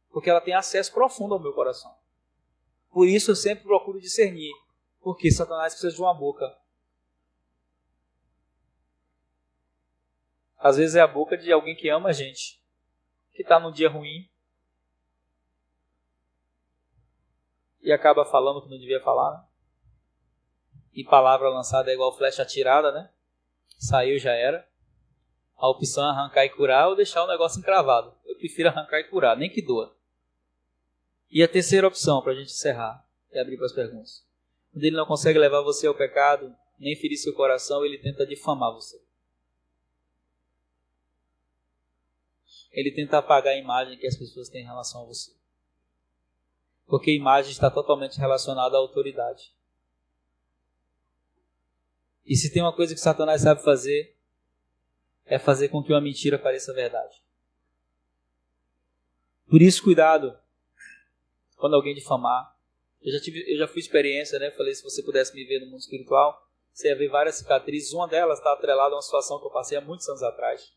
Porque ela tem acesso profundo ao meu coração. Por isso eu sempre procuro discernir. Porque Satanás precisa de uma boca. Às vezes é a boca de alguém que ama a gente, que está num dia ruim e acaba falando o que não devia falar, né? E palavra lançada é igual flecha atirada, né? Saiu, já era. A opção é arrancar e curar ou deixar o negócio encravado. Eu prefiro arrancar e curar, nem que doa. E a terceira opção, para a gente encerrar e abrir para as perguntas. Quando ele não consegue levar você ao pecado, nem ferir seu coração, ele tenta difamar você. Ele tenta apagar a imagem que as pessoas têm em relação a você. Porque a imagem está totalmente relacionada à autoridade. E se tem uma coisa que Satanás sabe fazer, é fazer com que uma mentira pareça verdade. Por isso, cuidado quando alguém difamar. Eu já fui experiência, né? Falei, se você pudesse me ver no mundo espiritual, você ia ver várias cicatrizes. Uma delas está atrelada a uma situação que eu passei há muitos anos atrás.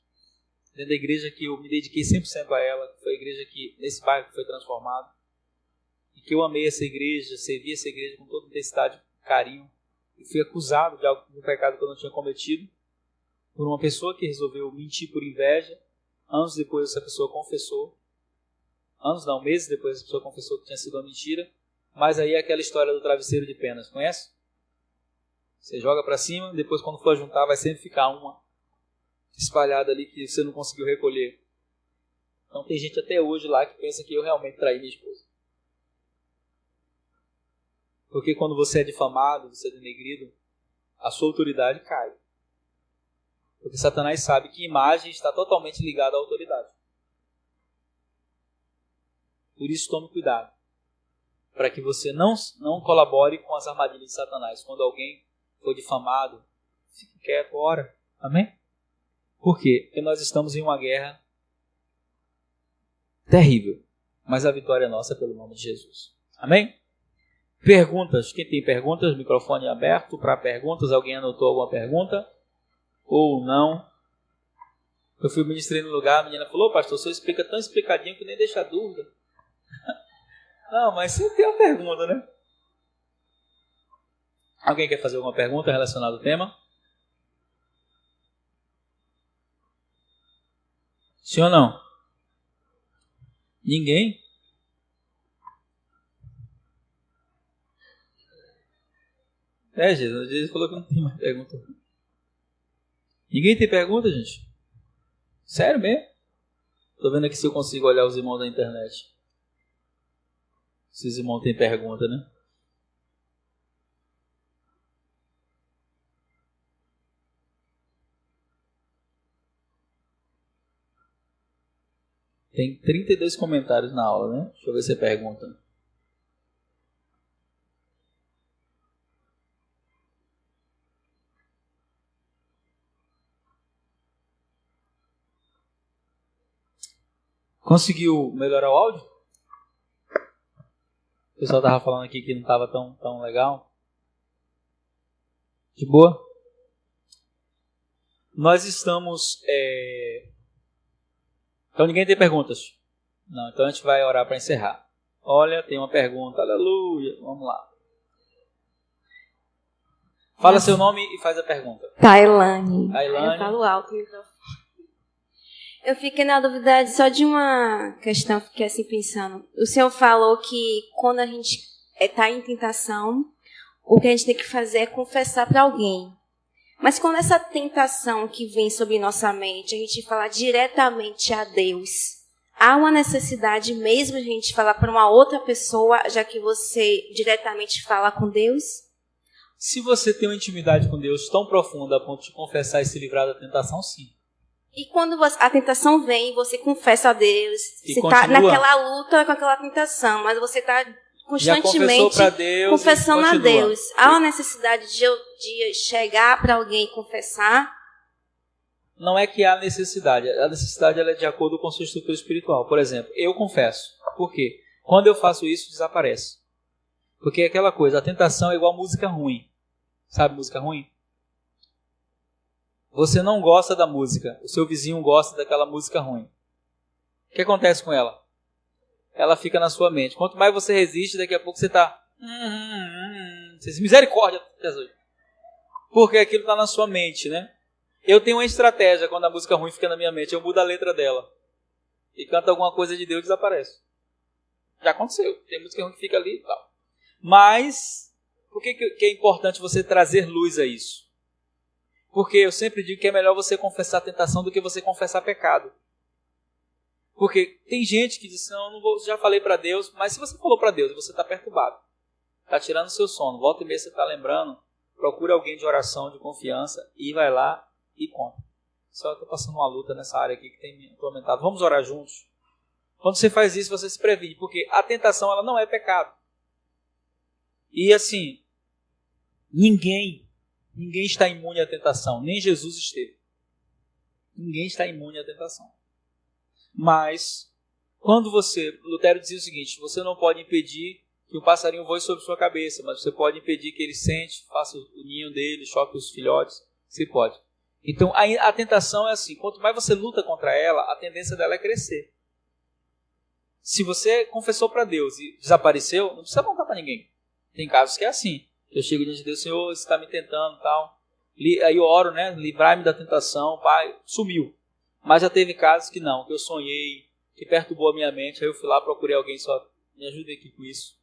Dentro da igreja que eu me dediquei 100% a ela, que foi a igreja que, nesse bairro que foi transformado. E que eu amei essa igreja, servi essa igreja com toda intensidade, carinho. E fui acusado de um pecado que eu não tinha cometido por uma pessoa que resolveu mentir por inveja. Anos depois essa pessoa confessou. Meses depois essa pessoa confessou que tinha sido uma mentira. Mas aí é aquela história do travesseiro de penas, conhece? Você joga para cima, depois quando for juntar vai sempre ficar uma espalhada ali que você não conseguiu recolher. Então tem gente até hoje lá que pensa que eu realmente traí minha esposa. Porque quando você é difamado, você é denegrido, a sua autoridade cai. Porque Satanás sabe que imagem está totalmente ligada à autoridade. Por isso tome cuidado. Para que você não colabore com as armadilhas de Satanás. Quando alguém for difamado, fique quieto, ora. Amém? Por quê? Porque nós estamos em uma guerra terrível. Mas a vitória é nossa pelo nome de Jesus. Amém? Perguntas. Quem tem perguntas? Microfone aberto para perguntas. Alguém anotou alguma pergunta? Ou não? Eu fui ministrar no lugar, a menina falou, pastor, você explica tão explicadinho que nem deixa dúvida. Não, mas sempre tem uma pergunta, né? Alguém quer fazer alguma pergunta relacionada ao tema? Sim ou não? Ninguém? Jesus falou que não tem mais pergunta. Ninguém tem pergunta, gente? Sério mesmo? Tô vendo aqui se eu consigo olhar os irmãos da internet. Se os irmãos têm pergunta, né? Tem 32 comentários na aula, né? Deixa eu ver se é pergunta. Conseguiu melhorar o áudio? O pessoal estava falando aqui que não estava tão legal. De boa? Nós estamos... Então ninguém tem perguntas? Não, então a gente vai orar para encerrar. Olha, tem uma pergunta. Aleluia. Vamos lá. Fala seu nome e faz a pergunta. Tailane. Tailane. Eu falo alto. Eu fiquei na dúvida só de uma questão, fiquei assim pensando. O senhor falou que quando a gente está em tentação, o que a gente tem que fazer é confessar para alguém. Mas quando essa tentação que vem sobre nossa mente, a gente fala diretamente a Deus, há uma necessidade mesmo de a gente falar para uma outra pessoa, já que você diretamente fala com Deus? Se você tem uma intimidade com Deus tão profunda a ponto de confessar e se livrar da tentação, sim. E quando a tentação vem, você confessa a Deus, E você está continua. naquela luta com aquela tentação, mas você está constantemente Deus confessando a Deus. Há uma necessidade de chegar para alguém e confessar? Não é que há necessidade. A necessidade ela é de acordo com a sua estrutura espiritual. Por exemplo, eu confesso. Por quê? Quando eu faço isso, desaparece. Porque é aquela coisa, a tentação é igual música ruim. Sabe música ruim? Você não gosta da música, o seu vizinho gosta daquela música ruim. O que acontece com ela? Ela fica na sua mente. Quanto mais você resiste, daqui a pouco você está... Misericórdia, Jesus. Porque aquilo está na sua mente, né? Eu tenho uma estratégia quando a música ruim fica na minha mente, eu mudo a letra dela. E canto alguma coisa de Deus e desaparece. Já aconteceu. Tem música ruim que fica ali e tal. Mas, por que é importante você trazer luz a isso? Porque eu sempre digo que é melhor você confessar a tentação do que você confessar pecado. Porque tem gente que diz, não, já falei para Deus, mas se você falou para Deus e você está perturbado, está tirando o seu sono, volta e meia você está lembrando, procura alguém de oração, de confiança, e vai lá e conta. Só estou passando uma luta nessa área aqui que tem me atormentado. Vamos orar juntos? Quando você faz isso, você se previne, porque a tentação ela não é pecado. E assim, ninguém está imune à tentação, nem Jesus esteve. Ninguém está imune à tentação. Mas, quando Lutero dizia o seguinte, você não pode impedir que o passarinho voe sobre sua cabeça, mas você pode impedir que ele sente, faça o ninho dele, choque os filhotes, você pode. Então, a tentação é assim, quanto mais você luta contra ela, a tendência dela é crescer. Se você confessou para Deus e desapareceu, não precisa contar para ninguém. Tem casos que é assim. Eu chego diante de Deus, Senhor, você está me tentando e tal. Aí eu oro, né? Livrai-me da tentação, Pai, sumiu. Mas já teve casos que não, que eu sonhei, que perturbou a minha mente, aí eu fui lá, procurei alguém, só me ajude aqui com isso.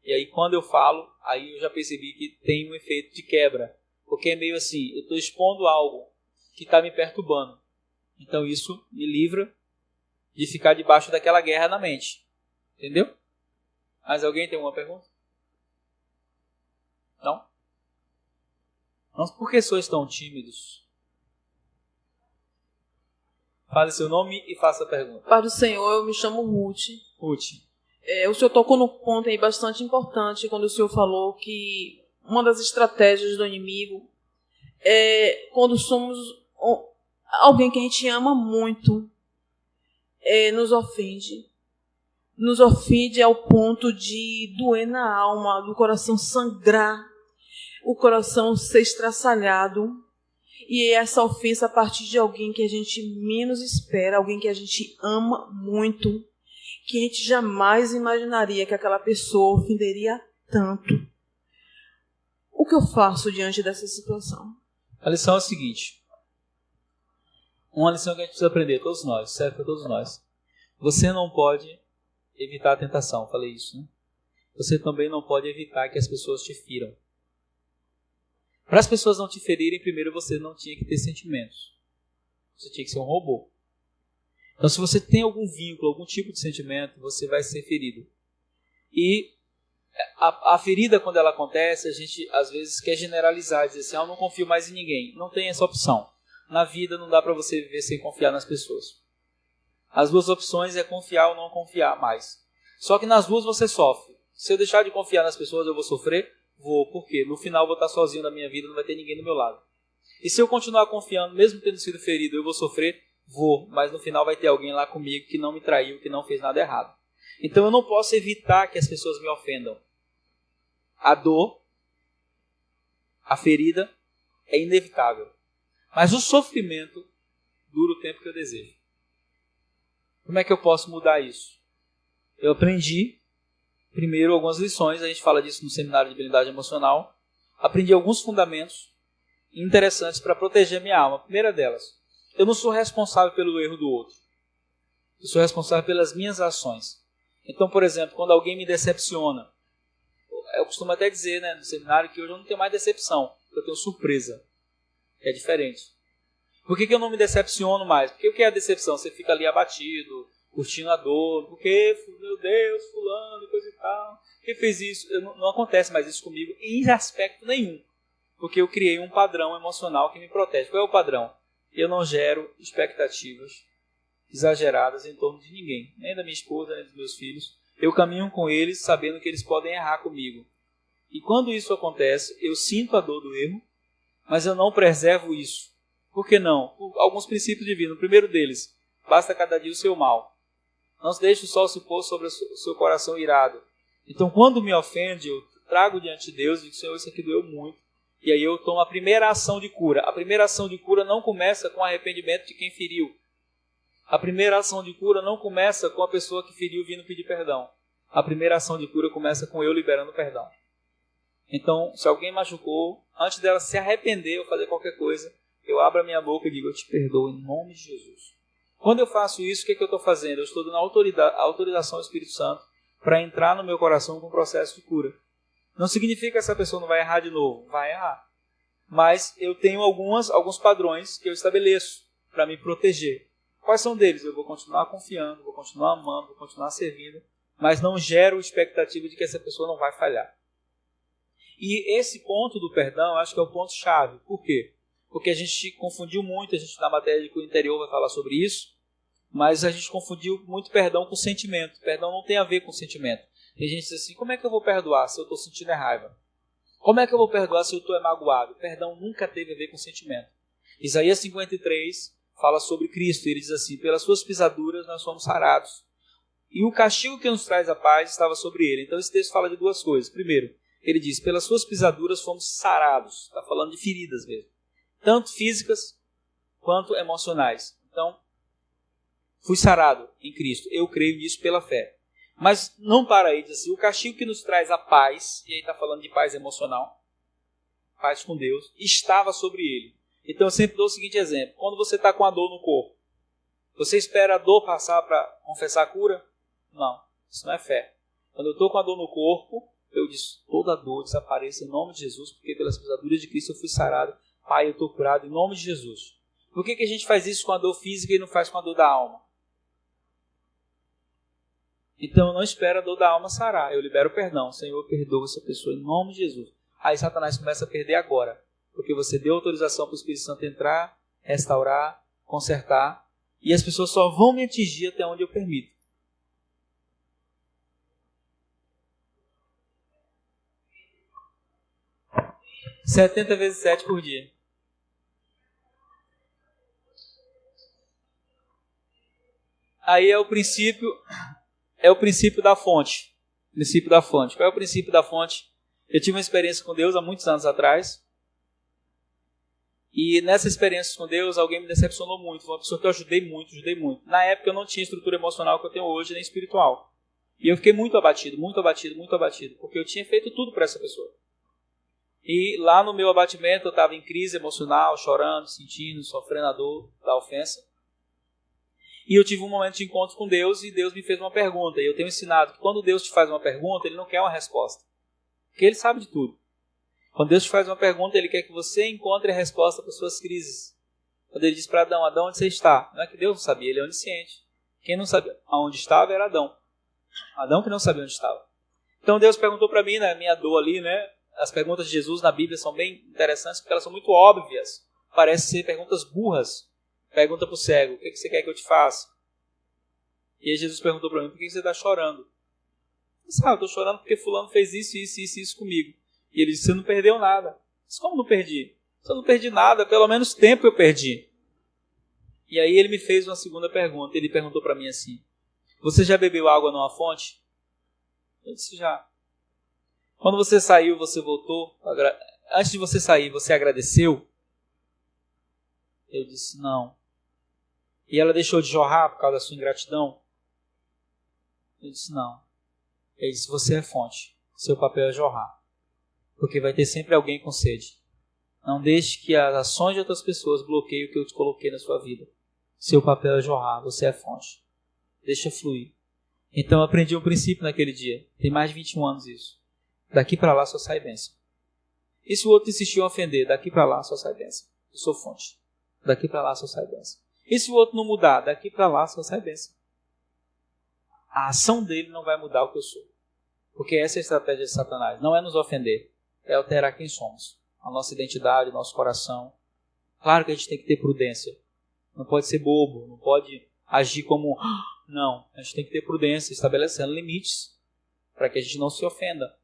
E aí quando eu falo, aí eu já percebi que tem um efeito de quebra. Porque é meio assim, eu estou expondo algo que está me perturbando. Então isso me livra de ficar debaixo daquela guerra na mente. Entendeu? Mas alguém tem uma pergunta? Não? Mas por que sois tão tímidos? Fale seu nome e faça a pergunta. Pai do Senhor, eu me chamo Ruth. Ruth. O senhor tocou no ponto aí bastante importante quando o senhor falou que uma das estratégias do inimigo é quando somos alguém que a gente ama muito, nos ofende. Nos ofende ao ponto de doer na alma, do coração sangrar, o coração ser estraçalhado. E essa ofensa a partir de alguém que a gente menos espera, alguém que a gente ama muito, que a gente jamais imaginaria que aquela pessoa ofenderia tanto. O que eu faço diante dessa situação? A lição é a seguinte. Uma lição que a gente precisa aprender, todos nós, serve para todos nós. Você não pode evitar a tentação, falei isso, né? Você também não pode evitar que as pessoas te firam. Para as pessoas não te ferirem, primeiro você não tinha que ter sentimentos. Você tinha que ser um robô. Então, se você tem algum vínculo, algum tipo de sentimento, você vai ser ferido. E a ferida, quando ela acontece, a gente às vezes quer generalizar, dizer assim, eu não confio mais em ninguém. Não tem essa opção. Na vida não dá para você viver sem confiar nas pessoas. As duas opções é confiar ou não confiar mais. Só que nas duas você sofre. Se eu deixar de confiar nas pessoas, eu vou sofrer? Vou, porque no final eu vou estar sozinho na minha vida, não vai ter ninguém do meu lado. E se eu continuar confiando, mesmo tendo sido ferido, eu vou sofrer? Vou, mas no final vai ter alguém lá comigo que não me traiu, que não fez nada errado. Então eu não posso evitar que as pessoas me ofendam. A dor, a ferida, é inevitável. Mas o sofrimento dura o tempo que eu desejo. Como é que eu posso mudar isso? Eu aprendi primeiro algumas lições, a gente fala disso no seminário de habilidade emocional. Aprendi alguns fundamentos interessantes para proteger minha alma. A primeira delas, eu não sou responsável pelo erro do outro. Eu sou responsável pelas minhas ações. Então, por exemplo, quando alguém me decepciona, eu costumo até dizer, né, no seminário que hoje eu não tenho mais decepção, eu tenho surpresa. É diferente. Por que eu não me decepciono mais? Porque o que é a decepção? Você fica ali abatido, curtindo a dor, porque, meu Deus, fulano, coisa e tal, quem fez isso? Não acontece mais isso comigo em aspecto nenhum, porque eu criei um padrão emocional que me protege. Qual é o padrão? Eu não gero expectativas exageradas em torno de ninguém, nem da minha esposa, nem dos meus filhos. Eu caminho com eles sabendo que eles podem errar comigo. E quando isso acontece, eu sinto a dor do erro, mas eu não preservo isso. Por que não? Por alguns princípios divinos. O primeiro deles, basta cada dia o seu mal. Não se deixe o sol se pôr sobre o seu coração irado. Então, quando me ofende, eu trago diante de Deus e digo, Senhor, isso aqui doeu muito. E aí eu tomo a primeira ação de cura. A primeira ação de cura não começa com arrependimento de quem feriu. A primeira ação de cura não começa com a pessoa que feriu vindo pedir perdão. A primeira ação de cura começa com eu liberando perdão. Então, se alguém machucou, antes dela se arrepender ou fazer qualquer coisa, eu abro a minha boca e digo, eu te perdoo em nome de Jesus. Quando eu faço isso, o que eu estou fazendo? Eu estou dando autorização ao Espírito Santo para entrar no meu coração com um processo de cura. Não significa que essa pessoa não vai errar de novo, vai errar. Mas eu tenho alguns padrões que eu estabeleço para me proteger. Quais são deles? Eu vou continuar confiando, vou continuar amando, vou continuar servindo, mas não gero expectativa de que essa pessoa não vai falhar. E esse ponto do perdão, eu acho que é o ponto-chave. Por quê? Porque a gente confundiu muito, a gente na matéria de cura interior vai falar sobre isso, mas a gente confundiu muito perdão com sentimento. Perdão não tem a ver com sentimento. Tem gente que diz assim, como é que eu vou perdoar se eu estou sentindo raiva? Como é que eu vou perdoar se eu estou magoado? Perdão nunca teve a ver com sentimento. Isaías 53 fala sobre Cristo. Ele diz assim, pelas suas pisaduras nós somos sarados. E o castigo que nos traz a paz estava sobre ele. Então esse texto fala de duas coisas. Primeiro, ele diz, pelas suas pisaduras fomos sarados. Está falando de feridas mesmo. Tanto físicas quanto emocionais. Então, fui sarado em Cristo. Eu creio nisso pela fé. Mas não para aí, diz assim, o castigo que nos traz a paz, e aí está falando de paz emocional, paz com Deus, estava sobre ele. Então eu sempre dou o seguinte exemplo, quando você está com a dor no corpo, você espera a dor passar para confessar a cura? Não, isso não é fé. Quando eu estou com a dor no corpo, eu disse, toda a dor desapareça em nome de Jesus, porque pelas pisaduras de Cristo eu fui sarado. Pai, eu estou curado em nome de Jesus. Por que a gente faz isso com a dor física e não faz com a dor da alma? Então eu não espero a dor da alma sarar, eu libero o perdão. Senhor, perdoa essa pessoa em nome de Jesus. Aí Satanás começa a perder agora, porque você deu autorização para o Espírito Santo entrar, restaurar, consertar, e as pessoas só vão me atingir até onde eu permito. – 70 vezes 7 por dia. Aí é o princípio da fonte. Princípio da fonte. Qual é o princípio da fonte? Eu tive uma experiência com Deus há muitos anos atrás. E nessa experiência com Deus, alguém me decepcionou muito. Foi uma pessoa que eu ajudei muito. Na época eu não tinha a estrutura emocional que eu tenho hoje, nem espiritual. E eu fiquei muito abatido, porque eu tinha feito tudo para essa pessoa. E lá no meu abatimento eu estava em crise emocional, chorando, sentindo, sofrendo a dor da ofensa. E eu tive um momento de encontro com Deus e Deus me fez uma pergunta. E eu tenho ensinado que quando Deus te faz uma pergunta, Ele não quer uma resposta. Porque Ele sabe de tudo. Quando Deus te faz uma pergunta, Ele quer que você encontre a resposta para as suas crises. Quando Ele diz para Adão, Adão, onde você está? Não é que Deus não sabia, Ele é onisciente. Quem não sabia onde estava era Adão. Adão que não sabia onde estava. Então Deus perguntou para mim, na minha dor ali, né? As perguntas de Jesus na Bíblia são bem interessantes porque elas são muito óbvias. Parecem ser perguntas burras. Pergunta para o cego, o que você quer que eu te faça? E aí Jesus perguntou para mim, por que você está chorando? Eu disse, eu estou chorando porque fulano fez isso comigo. E ele disse, você não perdeu nada. Eu disse, como não perdi? Se eu não perdi nada, pelo menos tempo eu perdi. E aí ele me fez uma segunda pergunta. Ele perguntou para mim assim, você já bebeu água numa fonte? Eu disse, já. Quando você saiu, você voltou? Antes de você sair, você agradeceu? Eu disse, não. E ela deixou de jorrar por causa da sua ingratidão? Eu disse, não. Ele disse, você é fonte. Seu papel é jorrar. Porque vai ter sempre alguém com sede. Não deixe que as ações de outras pessoas bloqueiem o que eu te coloquei na sua vida. Seu papel é jorrar. Você é fonte. Deixa fluir. Então eu aprendi um princípio naquele dia. Tem mais de 21 anos isso. Daqui para lá só sai bênção. E se o outro insistiu em ofender? Daqui para lá só sai bênção. Eu sou fonte. Daqui para lá só sai bênção. E se o outro não mudar? Daqui para lá só sai bênção. A ação dele não vai mudar o que eu sou. Porque essa é a estratégia de Satanás. Não é nos ofender. É alterar quem somos. A nossa identidade, o nosso coração. Claro que a gente tem que ter prudência. Não pode ser bobo. Não pode agir como... Não. A gente tem que ter prudência, estabelecendo limites. Para que a gente não se ofenda.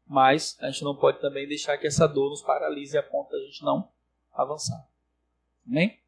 Mas a gente não pode também deixar que essa dor nos paralise a ponto de a gente não avançar. Amém?